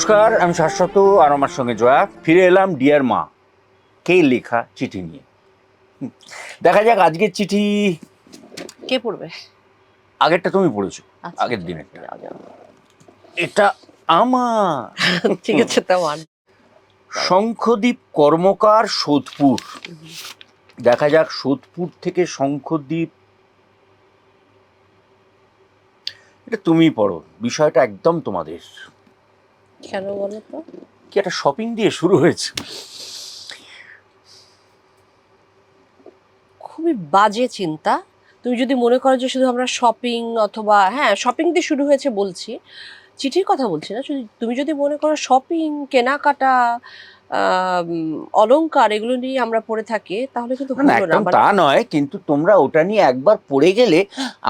নমস্কার, আমি শাশ্বত আর আমার সঙ্গে জয়া ফিরে এলাম ডিয়ার মা কে লেখা চিঠি নিয়ে। দেখা যাক আজকের চিঠি কে পড়বে? আগেরটা তুমি পড়েছো, আচ্ছা, আগের আচ্ছা, দিনেরটা। যাও, যাও। এটা আমার ঠিক আছে, তেমন শঙ্খদ্বীপ কর্মকার, সোদপুর। দেখা যাক সোদপুর থেকে শঙ্খদ্বীপ। এটা তুমি পড়ো, বিষয়টা একদম তোমাদের। কেন বলো তো? কি একটা শপিং দিয়ে শুরু হয়েছে। খুবই বাজে চিন্তা। তুমি যদি মনে করো যে শুধু আমরা শপিং অথবা শপিং দিয়ে শুরু হয়েছে বলছি, চিঠির কথা বলছি না, তুমি যদি মনে করো শপিং, কেনাকাটা, অলংকার এগুলো নিয়ে আমরা পড়ে থাকি, তাহলে কিন্তু না হলো না। একদম তা নয়, কিন্তু তোমরা ওটা নিয়ে একবার পড়ে গেলে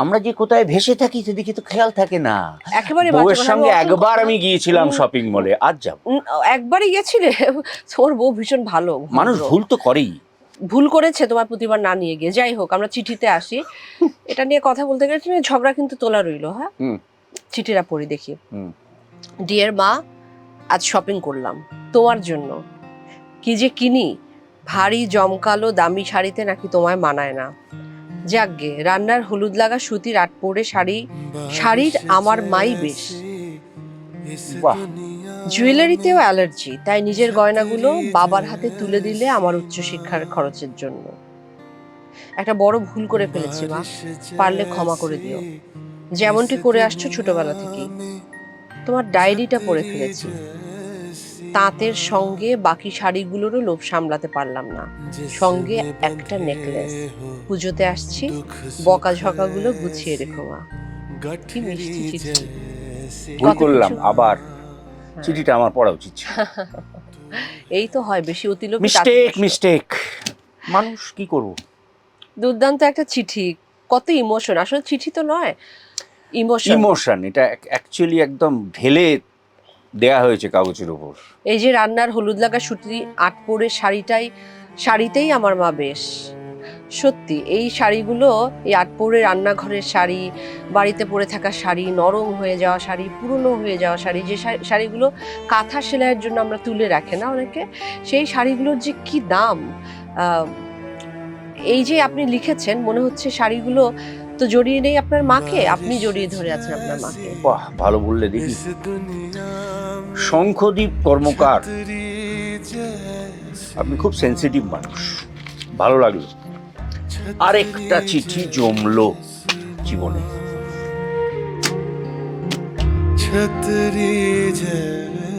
আমরা যে কোথায় ভেসে থাকি সেদিকে তো খেয়াল থাকে না। একেবারে বাজে বউয়ের কথা, সঙ্গে আমি একবার আমি গিয়েছিলাম শপিং মলে, আজ যাব। একবারই গেছিলে? তোমার বউ ভীষণ ভালো, মানুষ ভদ্র। ভুল তো করেই। ভুল করেছে তোমার প্রতিবার না নিয়ে গিয়ে। যাই হোক, আমরা চিঠিতে আসি। এটা নিয়ে কথা বলতে গেলে ঝগড়া কিন্তু তোলা রইলো। হ্যাঁ, চিঠিটা পড়ি দেখি। ডিয়ার মা, আজ শপিং করলাম তোমার জন্য। কি যে কিনি, ভারী জমকালো দামি শাড়িতে নাকি তোমায় মানায় না। যাকগে, রান্নার হলুদ লাগা সুতির আট পরে শাড়ির আমার মাই বেশ। বাহ, জুয়েলারিতেও অ্যালার্জি, তাই নিজের গয়নাগুলো বাবার হাতে তুলে দিলে আমার উচ্চশিক্ষার খরচের জন্য। একটা বড় ভুল করে ফেলেছি মা, পারলে ক্ষমা করে দিও। যেমনটি করে আসছো ছোটবেলা থেকেই। তোমার ডায়েরিটা পড়ে ফেলেছি, তাঁতের সঙ্গে বাকি শাড়িগুলোরও লোভ সামলাতে পারলাম না। সঙ্গে একটা নেকলেস। পুজোতে আসছি, বকাঝকাগুলো গুছিয়ে রেখো মা। কি মিষ্টি চিঠি। ভুল কত করলাম কিছু। আবার। চিঠিটা আমার পড়া উচিত ছিল। এই তো হয়, বেশি অতিলোভী তাতে মিস্টেক নষ্ট। মিস্টেক, মানুষ কি করব। দুর্দান্ত একটা চিঠি, কত ইমোশন। আসলে চিঠি তো নয়, ইমোশন। ইমোশন, এটা অ্যাকচুয়ালি একদম ঢেলে দেয়া হয়েছে কাগজের উপর। এই যে রান্নার হলুদ লাগা সুতি আট পরে শাড়িতেই আমার মা বেশ। সত্যি, এই শাড়িগুলো, এই আট পরে রান্নাঘরের শাড়ি, বাড়িতে পরে থাকা শাড়ি, নরম হয়ে যাওয়া শাড়ি, পুরনো হয়ে যাওয়া শাড়ি, যে শাড়িগুলো কাঁথা সেলাইয়ের জন্য আমরা তুলে রাখে না অনেকে, সেই শাড়িগুলোর যে কি দাম। এই যে আপনি লিখেছেন, মনে হচ্ছে শাড়িগুলো তো জড়িয়ে নেই আপনার মাকে, আপনি জড়িয়ে ধরে আছেন আপনার মাকে। বাহ, ভালো বললে দেখি। শঙ্খদ্বীপ কর্মকার, আপনি খুব সেন্সিটিভ মানুষ, ভালো লাগলো। আরেকটা চিঠি জমলো জীবনে। छतरी जैसी